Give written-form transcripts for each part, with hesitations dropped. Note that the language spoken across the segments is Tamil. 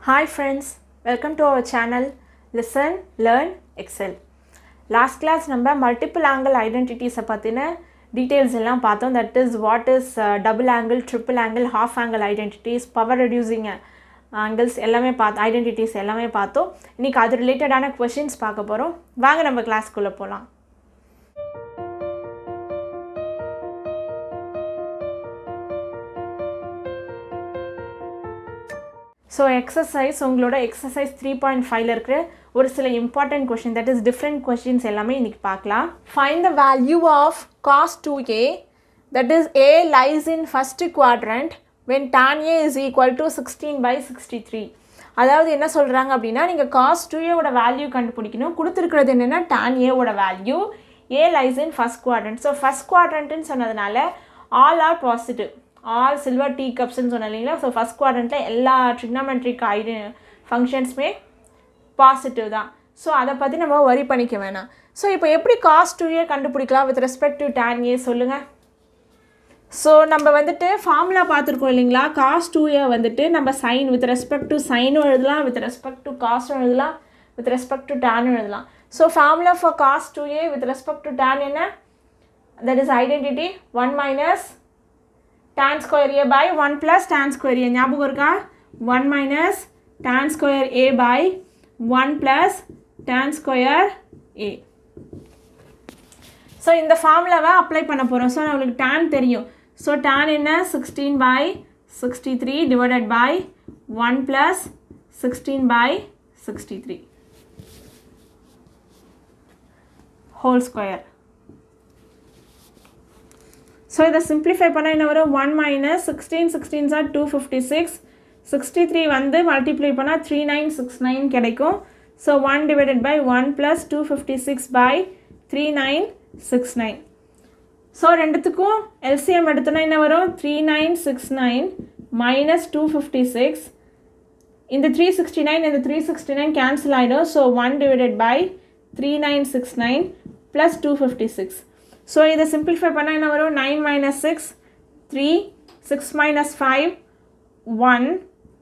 Hi friends, welcome to our channel Listen, Learn, Excel. Last class நம்ம multiple angle identities பத்தின details எல்லாம் பார்த்தோம். That is what is double angle, triple angle, half angle identities, power reducing angles எல்லாமே identities எல்லாமே பார்த்தோம். இன்னைக்கு அது ரிலேட்டடான questions பார்க்க போறோம். வாங்க நம்ம கிளாஸ்க்குள்ள போலாம். So exercise உங்களோட exercise 3.5ல இருக்கிற ஒரு சில important question, that is different questions எல்லாமே இன்னைக்கு பார்க்கலாம். Find the value of cos 2a, that is a lies in first quadrant when tan a is equal to 16/63. அதாவது என்ன சொல்றாங்க அப்படின்னா, நீங்க cos 2a ஓட வேல்யூ கண்டுபிடிக்கணும். கொடுத்திருக்கிறது என்னன்னா tan a ஓட value, a lies in first quadrant. So first quadrant ன்னு சொன்னதனால all are positive. all silver teacups ன்னு சொன்னீங்களா. ஸோ ஃபஸ்ட் குவாட்ரண்ட்டில் எல்லா ட்ரிக்னாமெட்ரிக் ஃபங்க்ஷன்ஸுமே பாசிட்டிவ் தான். ஸோ அதை பற்றி நம்ம வரி பண்ணிக்க வேணாம். ஸோ இப்போ எப்படி cos 2a கண்டுபிடிக்கலாம் with respect to tan a சொல்லுங்கள். ஸோ நம்ம வந்துட்டு ஃபார்முலா பார்த்துருக்கோம் இல்லைங்களா. cos 2a வந்துட்டு நம்ம சைன் வித் ரெஸ்பெக்ட் டு சைனும் எழுதலாம், வித் ரெஸ்பெக்ட் டு காஸும் எழுதலாம், வித் ரெஸ்பெக்ட் டு டேனும் எழுதலாம். So formula for cos 2a with respect to tan என்ன? That is identity 1 minus tan square a by 1 plus tan square a. ஞாபகம் இருக்கா? 1 minus tan square a by 1 plus tan square a. So இந்த ஃபார்முலாவை அப்ளை பண்ண போகிறோம். ஸோ நம்மளுக்கு tan தெரியும். ஸோ tan என்ன? 16/63 divided by 1 plus 16/63 whole square. So இதை சிம்பிளிஃபை பண்ணால் என்ன வரும்? 1 minus 16 are 256, 63 வந்து மல்டிப்ளை பண்ணால் 3969 கிடைக்கும். So 1 divided by 1 plus 256/3969. So ரெண்டுத்துக்கும் எல்சிஎம் எடுத்தோன்னா என்ன வரும்? 3969 minus 256. இந்த 369 இந்த 369 கேன்சல் ஆகிடும். So 1 divided by 3969 plus 256. So இதை சிம்பிளிஃபை பண்ணால் என்ன வரும்? 9 minus 6 3, 6 minus 5 1,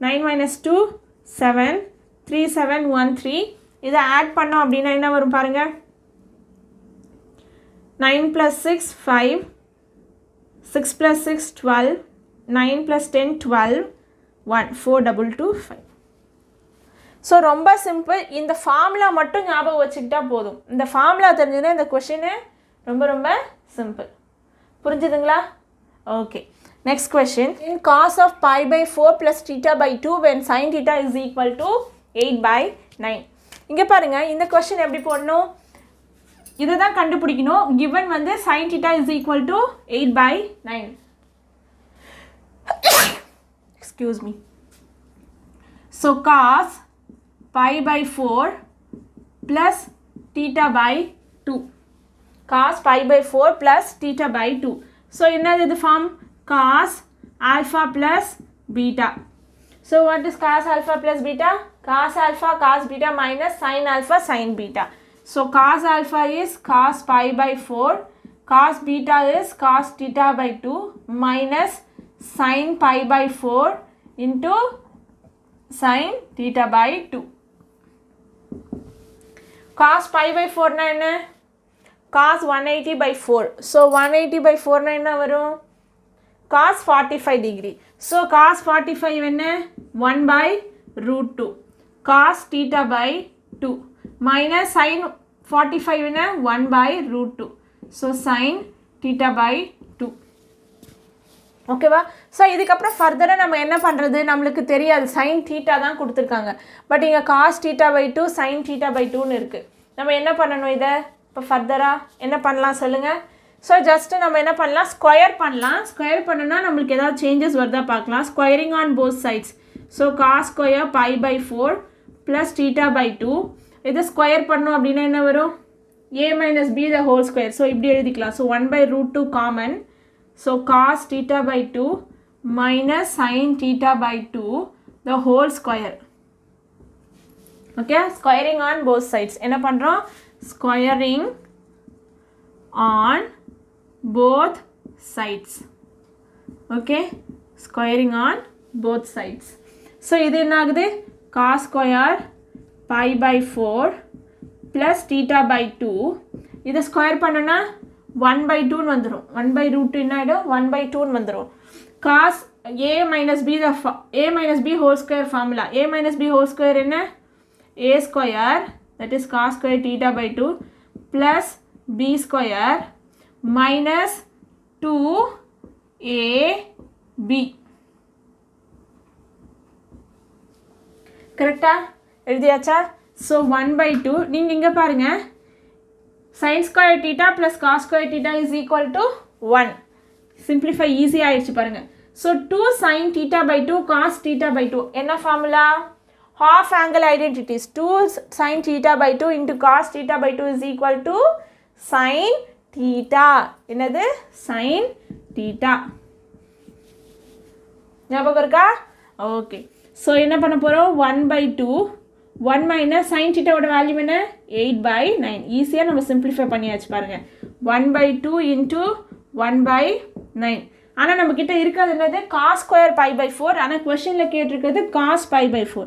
9 minus 2 7, 3 7 1 3. இதை ஆட் பண்ணோம் அப்படின்னா என்ன வரும் பாருங்கள். 9 plus 6 5, 6 plus 6 12, 9 plus 10 12, 1 4 2 2 5. ஸோ ரொம்ப சிம்பிள். இந்த ஃபார்முலா மட்டும் ஞாபகம் வச்சுக்கிட்டா போதும். இந்த ஃபார்முலா தெரிஞ்சதுன்னா இந்த கொஷினு ரொம்ப ரொம்ப சிம்பிள். புரிஞ்சுதுங்களா? Okay, next question. In cos of pi by 4 plus theta by 2 when sin theta is equal to 8/9. இங்கே பாருங்கள், இந்த கொஷின் எப்படி போடணும்? இதை தான் கண்டுபிடிக்கணும். கிவன் வந்து sin theta is equal to 8/9. Excuse me. So cos pi by 4 plus theta by 2. cos pi by 4 plus theta by 2. So என்னது இது form? cos alpha plus beta. So what is cos alpha plus beta? Cos alpha cos beta minus sin alpha sin beta. So cos alpha is cos pi by 4, cos beta is cos theta by 2 minus sin pi by 4 into sin theta by 2. cos pi by 4 na என்ன? cos 180/4. So 180/4 என்ன வரும்? cos 45 degree. So cos 45 என்ன? 1/√2 cos theta by 2 minus sin 45 என்ன? 1/√2. So sin theta by 2. ஓகேவா? ஸோ இதுக்கப்புறம் ஃபர்தராக நம்ம என்ன பண்ணுறது? நம்மளுக்கு தெரியாது. சைன் தீட்டா தான் கொடுத்துருக்காங்க. பட் இங்கே cos theta by 2 sine theta by 2ன்னு இருக்குது. நம்ம என்ன பண்ணணும்? இதை இப்போ ஃபர்தராக என்ன பண்ணலாம் சொல்லுங்கள். ஸோ ஜஸ்ட்டு நம்ம என்ன பண்ணலாம்? ஸ்கொயர் பண்ணலாம். ஸ்கொயர் பண்ணோன்னா நம்மளுக்கு ஏதாவது சேஞ்சஸ் வருதா பார்க்கலாம். Squaring on both sides. So cos square pi by 4 plus theta by 2. இதை ஸ்கொயர் பண்ணோம் அப்படின்னா என்ன வரும்? a minus b the whole square. So இப்படி எழுதிக்கலாம். So 1/√2 common. So cos theta by 2 minus sin theta by 2 the whole square. Okay, squaring on both sides. என்ன பண்றோம்? Squaring on both sides. Okay, squaring on both sides. So இது என்ன ஆகுது? cos square pi by 4 plus theta by 2. இதை ஸ்கொயர் பண்ணனா 1 by 2 வந்துடும். 1 by root 2 என்ன ஆகிடும்? 1 by 2 வந்துடும். cos a minus b a minus b whole square formula. a minus b whole square என்ன? a square, that is cos square theta by 2 plus b square minus 2ab. கரெக்டா? எழுதியாச்சா? ஸோ 1 by 2 நீங்கள் இங்கே பாருங்கள், sin square theta plus cos square theta is equal to 1. simplify easy ஆயிடுச்சு பாருங்கள். So 2 sin theta by 2 cos theta by 2 என்ன formula? half angle identities. 2 sin theta by 2 into cos theta by 2 is equal to sin theta. என்னது? sin theta. ஞாபகம் இருக்கா? ஓகே. ஸோ என்ன பண்ண போகிறோம்? 1 by 2 1 minus sin theta ஓட வேல்யூ என்ன? 8 by 9. ஈஸியாக நம்ம சிம்பிளிஃபை பண்ணியாச்சு பாருங்கள். 1 by 2 into 1 by 9. ஆனால் நம்மக்கிட்ட இருக்கிறது என்னது? cos square pi by 4. ஆனால் கொஷனில் கேட்டிருக்கிறது cos pi by 4.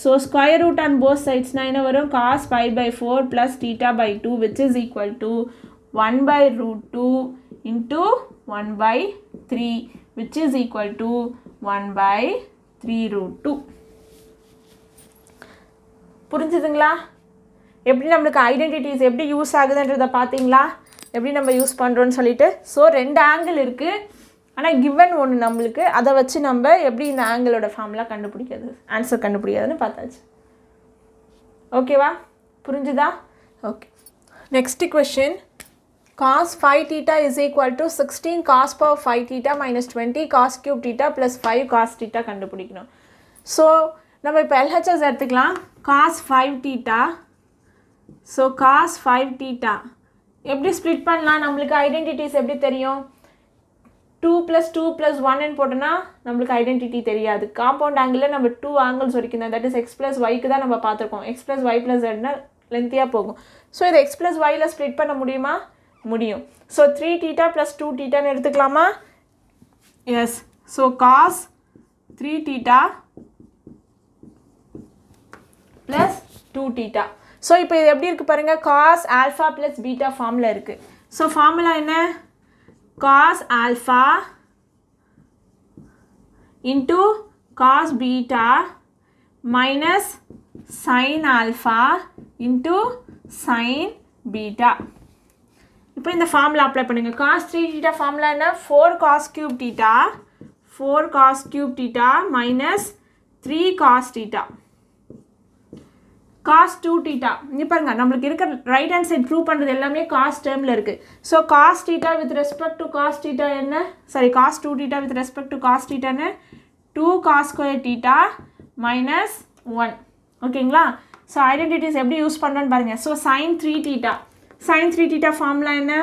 So square root on both சைட்ஸ்னால் என்ன வரும்? cos pi by 4 plus theta by 2 which is equal to 1 by root 2 into 1 by 3 which is equal to 1 by 3 root 2. புரிஞ்சுதுங்களா? எப்படி நம்மளுக்கு ஐடென்டிட்டிஸ் எப்படி யூஸ் ஆகுதுன்றதை பார்த்தீங்களா? எப்படி நம்ம யூஸ் பண்ணுறோன்னு சொல்லிட்டு. ஸோ 2 ஆங்கிள் இருக்குது, ஆனால் கிவன் ஒன்று நம்மளுக்கு, அதை வச்சு நம்ம எப்படி இந்த ஆங்கிளோட ஃபார்முலா கண்டுபிடிக்கிறது, ஆன்சர் கண்டுபிடிக்கிறதுன்னு பார்த்தாச்சு. ஓகேவா? புரிஞ்சுதா? Okay. Next question. cos 5 theta is equal to 16 cos power 5 theta minus 20 cos cube theta plus 5 cos theta கண்டுபிடிக்கணும். ஸோ நம்ம இப்போ LHS எடுத்துக்கலாம். cos 5 theta. So cos 5 theta எப்படி ஸ்ப்ளிட் பண்ணலாம்? நம்மளுக்கு ஐடென்டிட்டிஸ் எப்படி தெரியும்? 2 + 2 + 1 போட்டோன்னா நம்மளுக்கு ஐடென்டிட்டி தெரியாது. காம்பவுண்ட் ஆங்கிளில் நம்ம 2 ஆங்கிள்ஸ் வரைக்கும் தான், தட் இஸ் x + yக்கு தான் நம்ம பார்த்துருக்கோம். x + y + zனா லென்த்தியாக போகும். ஸோ இதை x + yல ஸ்ப்ளிட் பண்ண முடியுமா? முடியும். ஸோ 3 theta plus 2 thetaன்னு எடுத்துக்கலாமா? Yes. So cos 3 theta plus 2 theta. So இப்போ இது எப்படி இருக்குது பாருங்கள், cos alpha plus beta ஃபார்மில் இருக்குது. ஸோ ஃபார்முலா என்ன? cos alpha into cos beta minus sin alpha into sin beta. இப்போ இந்த ஃபார்முலா அப்ளை பண்ணுங்கள். cos 3 theta ஃபார்முலா என்ன? 4 cos cube theta, 4 cos cube theta minus 3 cos theta. cos 2 theta இங்கே பாருங்கள், நம்மளுக்கு இருக்கிற ரைட் ஹேண்ட் சைட் ப்ரூவ் பண்ணுறது எல்லாமே cos டேர்மில் இருக்குது. So cos theta with respect to cos theta என்ன? Sorry, cos 2 theta with respect to cos theta என்ன? 2 cos square theta minus 1. ஓகேங்களா? ஸோ ஐடென்டிட்டிஸ் எப்படி யூஸ் பண்ணுறோன்னு பாருங்கள். So sin 3 theta. sin 3 theta formula என்ன?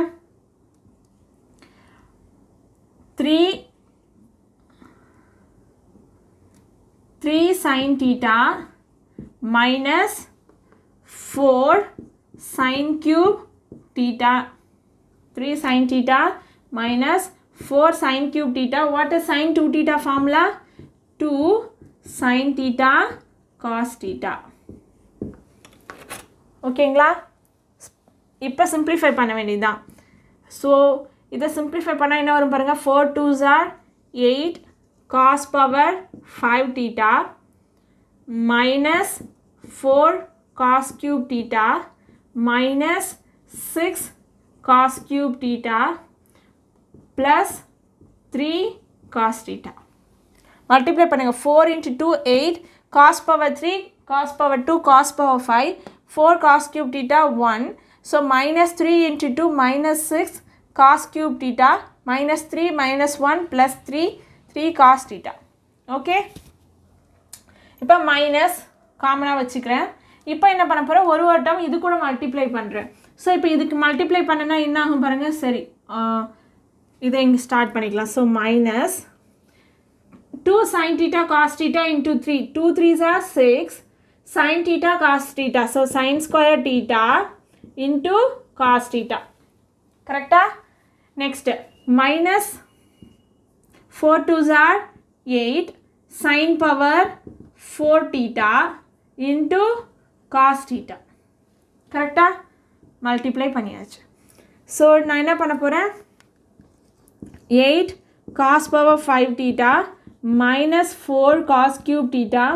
3 sin theta minus 4 sin cube theta. 3 sin theta minus 4 sin cube theta. What is sin 2 theta formula? 2 sin theta cos theta. ஓகேங்களா? இப்போ சிம்பிளிஃபை பண்ண வேண்டியதுதான். ஸோ இதை சிம்பிளிஃபை பண்ணால் என்ன வரும் பாருங்கள். 4 2s are 8 cos power 5 theta minus 4 cos cube theta minus 6 cos cube theta plus 3 cos theta. Multiply பண்ணுங்கள். 4 into 2 8 cos power 3 cos power 2 cos power 5 4 cos cube theta 1. So minus 3 into 2 minus 6 cos cube theta minus 3 minus 1 plus 3 cos theta. Okay, இப்போ மைனஸ் காமனாக வச்சுக்கிறேன். இப்போ என்ன பண்ண போகிறேன்? ஒரு வட்டம் இது கூட மல்டிப்ளை பண்ணுறேன். ஸோ இப்போ இதுக்கு மல்டிப்ளை பண்ணனா என்ன ஆகும் பாருங்கள். சரி, இதை இங்கே ஸ்டார்ட் பண்ணிக்கலாம். So minus 2 sin theta cos theta into 3. 2 3s are 6 sin theta cos theta. So sin square theta into cos theta. கரெக்டா? Next minus 4 2s are 8 sin power 4 theta into cos theta. கரெக்டா? மல்டிப்ளை பண்ணியாச்சு. ஸோ நான் என்ன பண்ண போகிறேன், 8 cos power 5 theta minus 4 cos cube theta.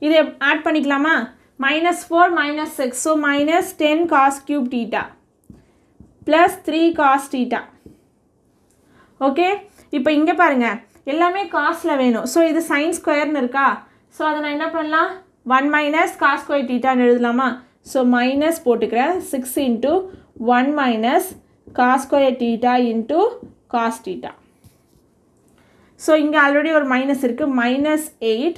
இதை ஆட் பண்ணிக்கலாமா? minus 4 minus 6, so minus 10 cos cube theta plus 3 cos theta. Okay, இப்போ இங்கே பாருங்கள் எல்லாமே காஸில் வேணும். ஸோ இது sin ஸ்கொயர்னு இருக்கா? ஸோ அதை நான் என்ன பண்ணலாம், 1 minus cos square theta எழுதலாமா? ஸோ மைனஸ் போட்டுக்கிறேன், 6 into 1 minus cos square theta into cos theta. So இங்கே ஆல்ரெடி ஒரு மைனஸ் இருக்குது, minus 8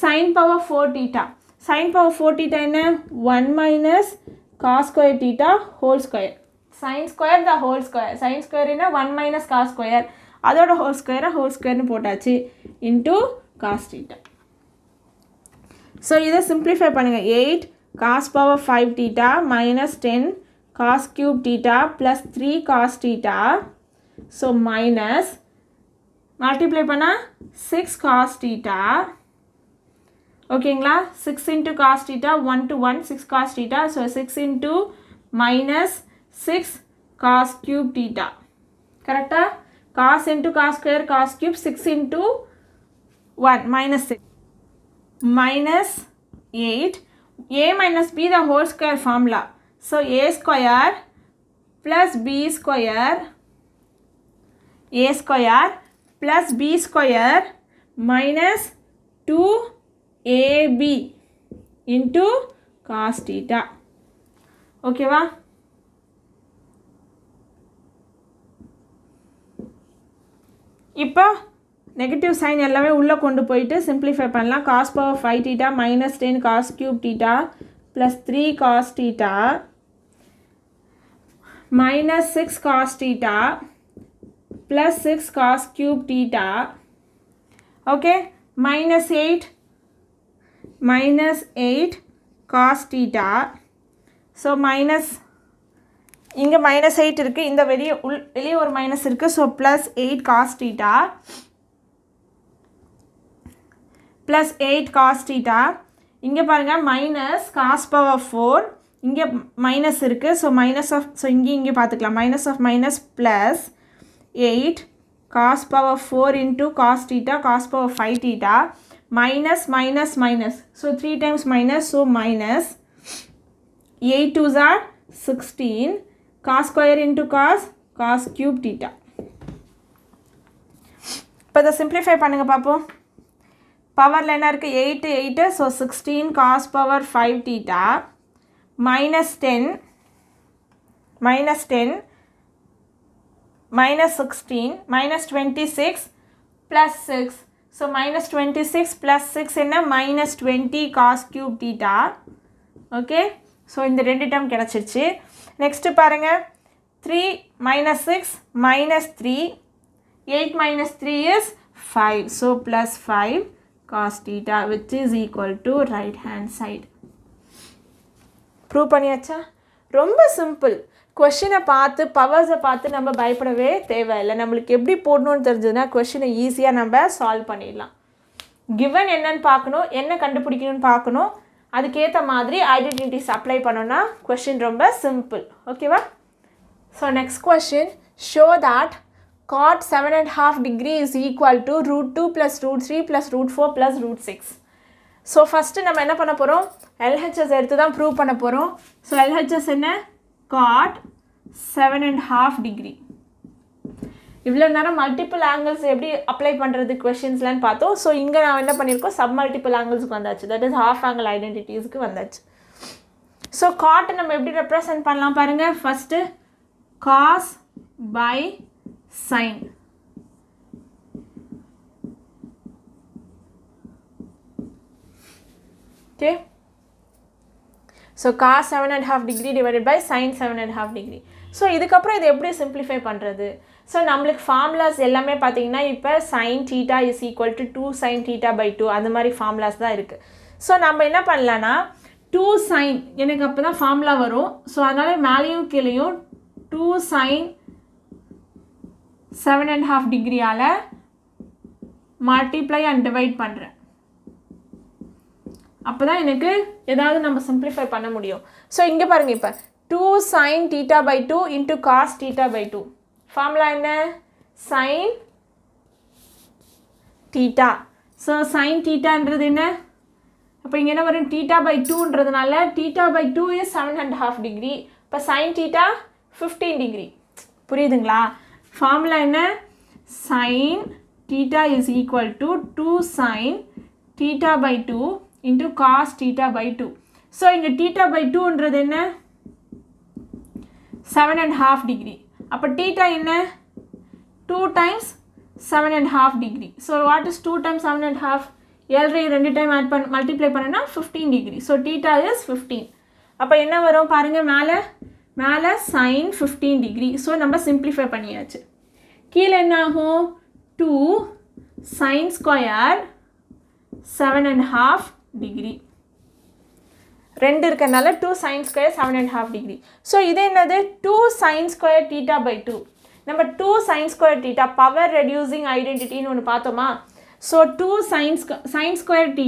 sin power 4 theta. sin power 4 theta என்ன, 1 minus cos square theta whole square. sin square the whole square. sin square என்ன 1 minus cos square, அதோட whole square போட்டாச்சு into cos theta. ஸோ இதை சிம்பிளிஃபை பண்ணுங்கள், 8 cos power 5 theta minus 10 cos cube theta plus 3 cos theta. So minus multiply பண்ணால் 6 cos theta. ஓகேங்களா, 6 into cos theta 1 to 1 6 cos theta. So 6 into minus 6 cos cube theta. கரெக்டா? cos into cos square cos cube 6 into 1 minus 6 minus 8 a minus b the whole square formula. So a square plus b square, a square plus b square minus 2ab into cos theta. Okay va? இப்போ நெகட்டிவ் சைன் எல்லாமே உள்ளே கொண்டு போயிட்டு சிம்பிளிஃபை பண்ணலாம். cos power 5 theta minus 10 cos cube theta plus 3 cos theta minus 6 cos theta plus 6 cos cube theta. Okay, minus 8 cos theta. So minus இங்கே minus 8 இருக்குது, இந்த வெளியே ஒரு மைனஸ் இருக்குது. So plus 8 cos theta plus 8 cos theta. இங்கே பாருங்கள் மைனஸ் cos power 4, இங்கே மைனஸ் இருக்குது. ஸோ ஸோ இங்கே பார்த்துக்கலாம், minus of minus plus 8 cos power 4 into cos theta cos power 5 theta minus minus minus. So 3 times minus, so minus 8 2s are 16 cos square into cos cube theta. இப்போ இதை சிம்பிளிஃபை பண்ணுங்க பார்ப்போம். பவரில் என்ன இருக்குது, 8 so 16 cos power 5 theta minus 10 minus 16 minus 26 plus 6. So minus 26 plus 6 என்ன, minus 20 cos cube theta. Okay, so இந்த ரெண்டு டேர்ம் கிடச்சிருச்சு. நெக்ஸ்ட்டு பாருங்கள், 3 minus 6 minus 3, 8 minus 3 is 5. So plus 5 cos theta which is equal to right hand side. Prove பண்ணியாச்சா? ரொம்ப சிம்பிள். கொஷினை பார்த்து பவர்ஸை பார்த்து நம்ம பயப்படவே தேவையில்லை. நம்மளுக்கு எப்படி போடணும்னு தெரிஞ்சதுன்னா கொஷினை ஈஸியாக நம்ம சால்வ் பண்ணிடலாம். கிவன் என்னன்னு பார்க்கணும், என்ன கண்டுபிடிக்கணும்னு பார்க்கணும், அதுக்கேற்ற மாதிரி ஐடென்டிட்டிஸ் அப்ளை பண்ணோன்னா கொஷின் ரொம்ப சிம்பிள். ஓகேவா? So next question, show that cot 7.5 degree is equal to √2 plus √3 plus √4 plus √6. So first நம்ம என்ன பண்ண போகிறோம், LHS எடுத்து தான் ப்ரூவ் பண்ண போகிறோம். ஸோ LHS என்ன, cot 7.5 degree. இவ்வளோ நேரம் மல்டிபிள் ஆங்கிள்ஸ் எப்படி அப்ளை பண்ணுறது கொஷின்ஸ்லான்னு பார்த்தோம். ஸோ இங்கே நான் என்ன பண்ணியிருக்கோம், சப் மல்டிபிள் ஆங்கிள்ஸுக்கு வந்தாச்சு, தட் இஸ் ஹாஃப் ஆங்கிள் ஐடென்டிட்டிஸ்க்கு வந்தாச்சு. ஸோ காட்டை நம்ம எப்படி ரெப்ரசன்ட் பண்ணலாம் பாருங்கள். First cos by sin. Okay, so cos 7.5 degree divided by sin 7.5 degree. So இதுக்கப்புறம் இது எப்படி சிம்பிளிஃபை பண்ணுறது? ஸோ நம்மளுக்கு ஃபார்முலாஸ் எல்லாமே பார்த்தீங்கன்னா இப்போ sin theta is equal to 2 sin theta by 2 அந்த மாதிரி ஃபார்முலாஸ் தான் இருக்குது. ஸோ நம்ம என்ன பண்ணலான்னா 2 sin, எனக்கு அப்போ தான் ஃபார்முலா வரும். ஸோ அதனால் மேலேயும் கீழேயும் 2 sin 7.5 டிகிரியால் மல்டிப்ளை அண்ட் டிவைட் பண்ணுறேன். அப்போ தான் எனக்கு ஏதாவது நம்ம சிம்பிளிஃபை பண்ண முடியும். ஸோ இங்கே பாருங்கள், இப்போ 2 sin θ/2 into cos θ/2 ஃபார்முலா என்ன? sin θ. ஸோ sin θன்றது என்ன? அப்போ இங்கே என்ன வரும்? θ/2ன்றதுனால θ/2 is 7.5 degree. இப்போ sin θ 15 degree. புரியுதுங்களா? ஃபார்முலா என்ன? sin θ is equal to 2 sin θ/2 into cos θ/2. So இங்கே θ/2ன்றது என்ன? 7.5 degree. அப்போ θ என்ன? 2 times 7.5 degree. So what is 2 times 7.5? L ரெண்டு டைம் ஆட் பண்ண மல்டிப்ளை பண்ணனா 15 degree. So θ is 15. அப்போ என்ன வரும் பாருங்கள், மேலே sin 15 degree. ஸோ நம்ம சிம்பிளிஃபை பண்ணியாச்சு. கீழே என்ன ஆகும்? 2 sin square 7.5 degree. ரெண்டு இருக்கனால 2 sin square 7.5 degree. ஸோ இது என்னது? 2 sin square θ/2. நம்ம 2 sin square θ பவர் ரெடியூசிங் ஐடென்டிட்டின்னு ஒன்று பார்த்தோமா? So 2 sin square θ.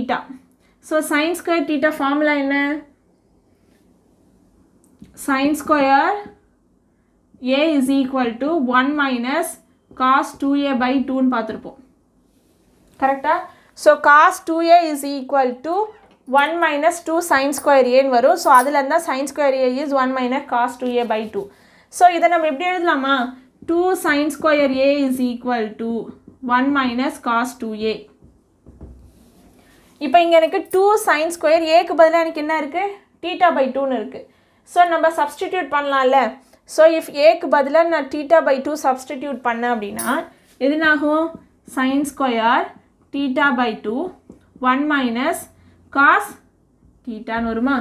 So sin square θ formula என்ன? sin square a is equal to 1 minus cos 2a/2ன்னு பார்த்துருப்போம். கரெக்டா? So cos 2a is equal to 1 minus 2 sin square aன்னு வரும். ஸோ அதில் இருந்தால் sin square a is 1 minus cos 2a/2. So இதை நம்ம எப்படி எழுதலாமா? 2 sin square a is equal to 1 minus cos 2a. இப்போ இங்கே எனக்கு 2 sin square aக்கு பதிலாக எனக்கு என்ன இருக்குது? θ/2ன்னு இருக்குது. ஸோ நம்ம சப்ஸ்டிடியூட் பண்ணலாம்ல. ஸோ இஃப் ஏக்கு பதிலாக நான் θ/2 சப்ஸ்டிடியூட் பண்ணேன் அப்படின்னா எதுனாகும்? sin square θ/2 1 minus cos θன்னு வருமா?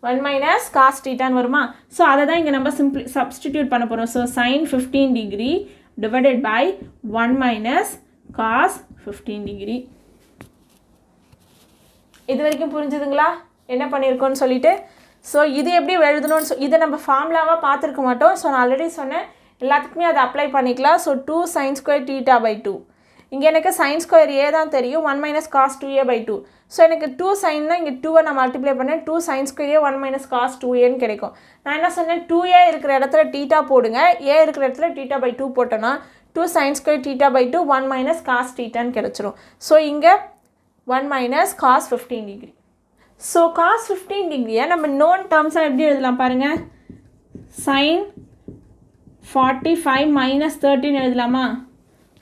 1 minus cos θன்னு வருமா? ஸோ அதை தான் இங்கே நம்ம சப்ஸ்டிடியூட் பண்ண போகிறோம். So sin 15 degree divided by 1 minus cos 15 degree. இது வரைக்கும் புரிஞ்சுதுங்களா என்ன பண்ணியிருக்கோன்னு சொல்லிட்டு? ஸோ இது எப்படி எழுதணும்னு இதை நம்ம ஃபார்முலாவாக பார்த்துருக்க மாட்டோம். ஸோ நான் ஆல்ரெடி சொன்னேன், எல்லாத்துக்குமே அதை அப்ளை பண்ணிக்கலாம். So 2 sin square θ/2. இங்கே எனக்கு sin square a தான் தெரியும், 1 minus cos 2a/2. ஸோ எனக்கு 2 sinனா இங்கே 2வை நான் மல்டிப்ளை பண்ணேன், 2 sin square a 1 minus cos 2aன்னு கிடைக்கும். நான் என்ன சொன்னேன்? 2a இருக்கிற இடத்துல θ போடுங்க, a இருக்கிற இடத்துல θ/2 போட்டோன்னா 2 sin square θ/2 1 minus cos θன்னு கிடச்சிரும். ஸோ இங்கே 1 minus cos 15 degree. So cos 15 டிகிரியை நம்ம நோன் டேர்ம்ஸாக எப்படி எழுதலாம் பாருங்கள்? sin 45 minus 13 எழுதலாமா?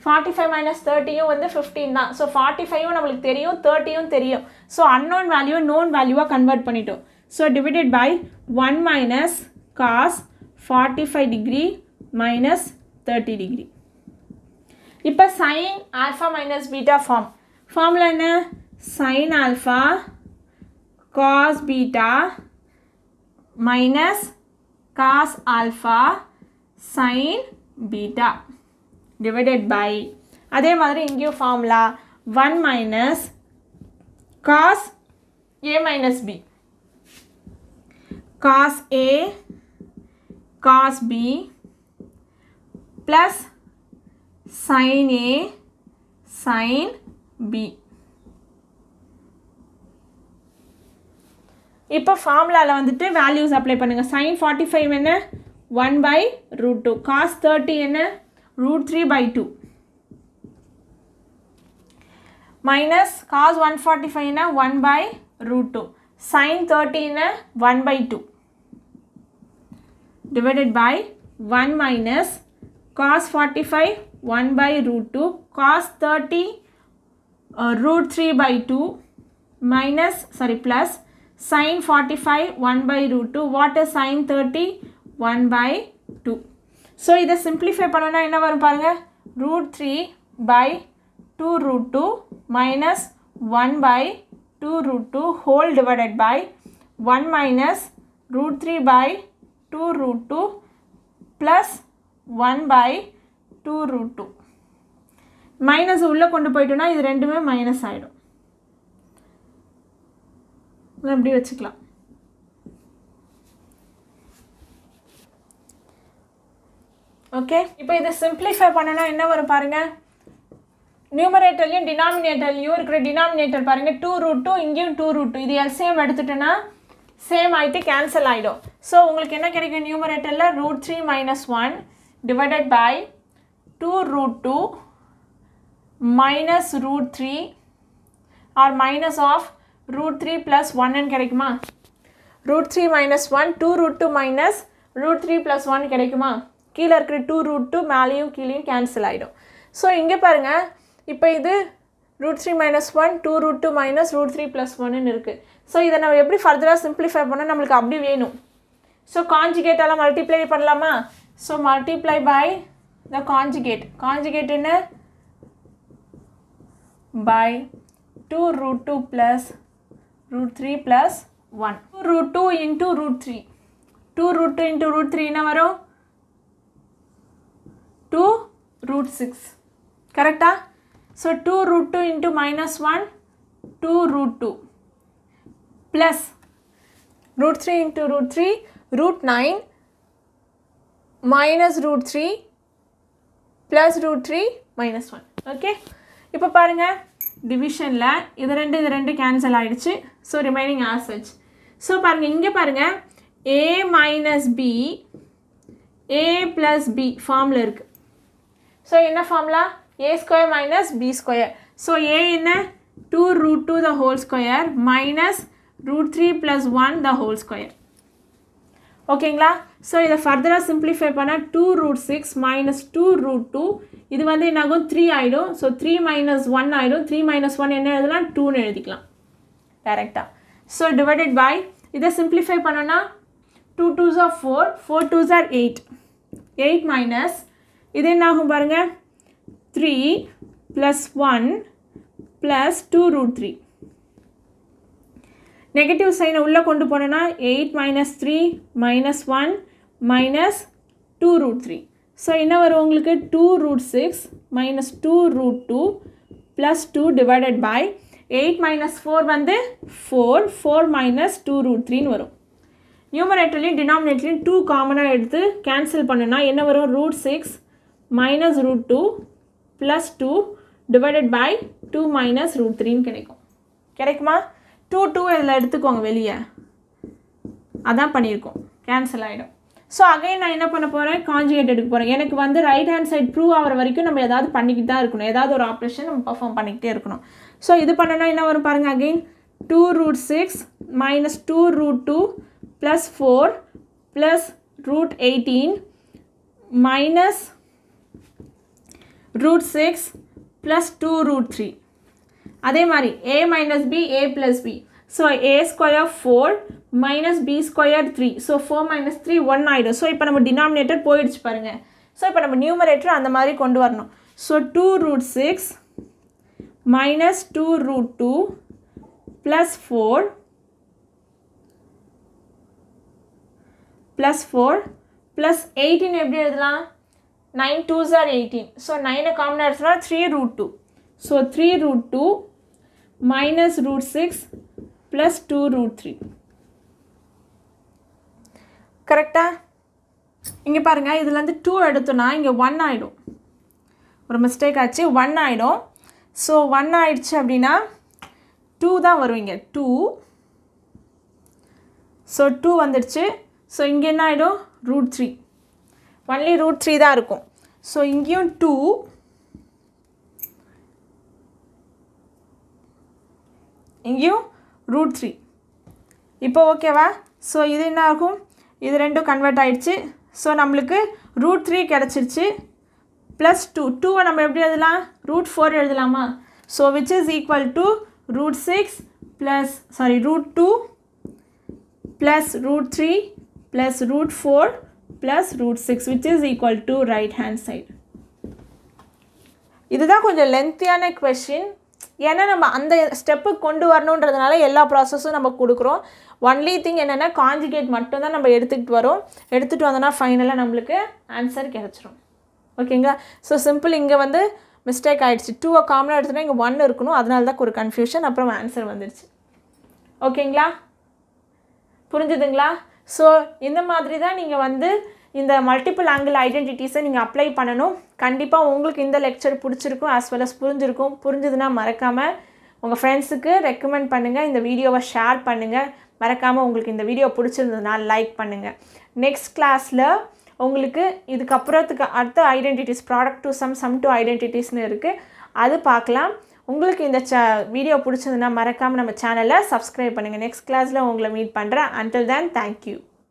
45 minus 30யும் வந்து 15 தான். ஸோ 45யும் நம்மளுக்கு தெரியும், 30யும் தெரியும். ஸோ அன்னோன் வேல்யூவை நோன் வேல்யூவாக கன்வெர்ட் பண்ணிட்டோம். So divided by 1 minus cos 45 degree minus 30 degree. இப்போ sin alpha minus beta formula என்ன? sin alpha cos beta minus cos alpha sin beta divided by அதே மாதிரி இங்கேயும் formula 1 minus cos a minus b, cos a cos b plus sin a sin b. இப்போ ஃபார்முலாவில் வந்துட்டு வேல்யூஸ் அப்ளை பண்ணுங்கள். sin 45 என்ன? 1/√2. cos 30 என்ன? √3/2 மைனஸ் cos 145 என்ன? 1/√2. sin 30 என்ன? 1/2 divided by 1 minus cos 45 1/√2 cos 30 √3/2 minus plus sin 45 1/√2. what is sin 30? 1/2. So இதை சிம்பிளிஃபை பண்ணோன்னா என்ன வரும் பாருங்கள்? √3/2√2 minus 1/2√2 whole divided by 1 minus √3/2√2 plus 1/2√2. Minus உள்ளே கொண்டு போயிட்டோன்னா இது ரெண்டுமே மைனஸ் ஆகிடும். எப்படி வச்சுக்கலாம்? ஓகே, இப்போ இதை சிம்பிளிஃபை பண்ணனா என்ன வரும் பாருங்கள்? நியூமரேட்டர்லையும் டினாமினேட்டர்லையும் இருக்கிற டினாமினேட்டர் பாருங்கள் 2√2 இங்கேயும் 2√2 இது எல்சிஎம் எடுத்துட்டோன்னா சேம் ஆகிட்டு கேன்சல் ஆகிடும். ஸோ உங்களுக்கு என்ன கிடைக்கும் நியூமரேட்டரில் √3 - 1 divided by 2√2 minus √3 or minus of √3 plus 1 கிடைக்குமா? √3 minus 1 2√2 minus √3 plus 1 கிடைக்குமா? கீழே இருக்கிற 2√2 மேலேயும் கீழேயும் கேன்சல் ஆகிடும். ஸோ இங்கே பாருங்கள் இப்போ இது √3 minus 1 2√2 minus √3 plus 1 இருக்குது. ஸோ இதை நம்ம எப்படி ஃபர்தராக சிம்பிளிஃபை பண்ணால் நம்மளுக்கு அப்படி வேணும். ஸோ கான்ஜுகேட்டால் மல்டிப்ளை பண்ணலாமா? So multiply by the conjugate என்ன by 2√2 plus √3 plus 1. 2√2 into √3. 2√2 into √3 என்ன வரும்? 2√6. கரெக்டா? So 2√2 into -1 2√2 plus √3 into √3 √9 minus √3 plus √3 minus 1. Okay? இப்போ பாருங்கள் டிவிஷனில் இது ரெண்டு கேன்சல் ஆகிடுச்சு. So remaining as such. So பாருங்கள் இங்கே பாருங்கள் a minus b a plus b ஃபார்மில் இருக்குது. ஸோ என்ன formula? a² minus b². So a என்ன 2√2 the whole square minus √3 plus 1 the whole square. ஓகேங்களா? ஸோ இதை ஃபர்தராக சிம்பிளிஃபை பண்ணால் 2√6 minus 2√2 இது வந்து என்னாகும் 3 ஆகிடும். ஸோ 3 minus 1 ஆகிடும். 3 minus 1 என்ன எழுதலாம்? 2ன்னு எழுதிக்கலாம் டேரெக்டாக. ஸோ டிவைடட் பை இதை சிம்பிளிஃபை பண்ணோன்னா 2 2s are 4 4 2s are 8 8 minus இது என்ன ஆகும் பாருங்கள் 3 plus 1 plus 2√3 நெகட்டிவ் சைனை உள்ளே கொண்டு போனோன்னா 8 minus 3 minus 1 minus 2√3. ஸோ என்ன வரும் உங்களுக்கு 2√6 minus 2√2 plus 2 divided by 8 minus 4 வந்து 4 minus 2√3ன்னு வரும். நியூமரேட்டர்லையும் டினாமினேட்டர்லையும் 2 காமனாக எடுத்து கேன்சல் பண்ணுன்னா என்ன வரும்? √6 minus √2 plus 2 divided by 2 minus √3ன்னு கிடைக்குமா? 2 இதில் எடுத்துக்கோங்க வெளியே, அதான் பண்ணியிருக்கோம், கேன்சல் ஆகிடும். ஸோ அகைன் நான் என்ன பண்ண போகிறேன்? கான்ஜுகேட் எடுக்க போகிறேன். எனக்கு வந்து ரைட் ஹேண்ட் சைட் ப்ரூவ் ஆகிற வரைக்கும் நம்ம ஏதாவது பண்ணிக்கிட்டு தான் இருக்கணும், ஏதாவது ஒரு ஆப்ரேஷன் நம்ம பர்ஃபார்ம் பண்ணிக்கிட்டே இருக்கணும். ஸோ இது பண்ணனா என்ன வரும் பாருங்கள்? Again 2√6 minus 2√2 plus 4 plus √18 minus √6 plus 2√3. அதே மாதிரி a minus b a plus b. So a square 4 minus b square 3. So 4 minus 3 1 ஆகிடும். ஸோ இப்போ நம்ம டினாமினேட்டர் போயிடுச்சு பாருங்கள். ஸோ இப்போ நம்ம நியூமரேட்டர் அந்த மாதிரி கொண்டு வரணும். So 2√6 minus 2√2 plus 4 plus 4 plus 18 எப்படி எழுதலாம்? 9 2s are 18. ஸோ 9 காமனாக எடுத்துனா 3√2. So 3√2 minus √6 plus 2√3. கரெக்டா? இங்கே பாருங்கள், இதுலேருந்து 2 எடுத்தோன்னா இங்கே 1 ஆகிடும். ஒரு மிஸ்டேக் ஆச்சு, 1 ஆகிடும். ஸோ 1 ஆகிடுச்சு அப்படின்னா 2 தான் வரும் இங்கே 2. ஸோ 2 வந்துடுச்சு. ஸோ இங்கே என்ன ஆகிடும்? √3. ஒன்லி √3 தான் இருக்கும். ஸோ இங்கேயும் 2 இங்கேயும் √3. இப்போ ஓகேவா? ஸோ இது என்ன ஆகும்? இது ரெண்டும் கன்வெர்ட் ஆகிடுச்சு. ஸோ நம்மளுக்கு √3 கிடச்சிருச்சு. ப்ளஸ் 2வை நம்ம எப்படி எழுதலாம்? √4 எழுதலாமா? So which is equal to √6 plus √2 plus √3 plus √4 plus √6 which is equal to right hand side. இதுதான் கொஞ்சம் லென்த்தியான கொஷின். ஏன்னா நம்ம அந்த ஸ்டெப்புக்கு கொண்டு வரணுன்றதுனால எல்லா ப்ராசஸும் நம்ம கொடுக்குறோம். ஒன்லி திங் என்னென்னா கான்ஜுகேட் மட்டும்தான் நம்ம எடுத்துகிட்டு வந்தோன்னா ஃபைனலாக நம்மளுக்கு ஆன்சர் கிடச்சிரும். ஓகேங்களா? So simple. இங்கே வந்து மிஸ்டேக் ஆகிடுச்சு. 2வை காமனாக எடுத்துனா இங்கே 1 இருக்கணும், அதனால தான் ஒரு கன்ஃபியூஷன். அப்புறம் ஆன்சர் வந்துடுச்சு. ஓகேங்களா? புரிஞ்சுதுங்களா? ஸோ இந்த மாதிரி தான் நீங்கள் வந்து இந்த மல்டிபிள் ஆங்கிள் ஐடென்டிட்டிஸை நீங்கள் அப்ளை பண்ணணும். கண்டிப்பாக உங்களுக்கு இந்த லெக்சர் பிடிச்சிருக்கும், as well as புரிஞ்சிருக்கும். புரிஞ்சதுன்னா மறக்காமல் உங்கள் ஃப்ரெண்ட்ஸுக்கு ரெக்கமெண்ட் பண்ணுங்கள், இந்த வீடியோவை ஷேர் பண்ணுங்கள். மறக்காமல் உங்களுக்கு இந்த வீடியோ பிடிச்சிருந்ததுனா லைக் பண்ணுங்கள். நெக்ஸ்ட் கிளாஸில் உங்களுக்கு இதுக்கப்புறத்துக்கு அடுத்த identities product to sum to ஐடென்டிட்டிஸ்னு இருக்குது, அது பார்க்கலாம். உங்களுக்கு இந்த வீடியோ பிடிச்சதுன்னா மறக்காமல் நம்ம சேனலை சப்ஸ்கிரைப் பண்ணுங்கள். நெக்ஸ்ட் கிளாஸில் உங்களை மீட் பண்ணுறேன். until then, thank you.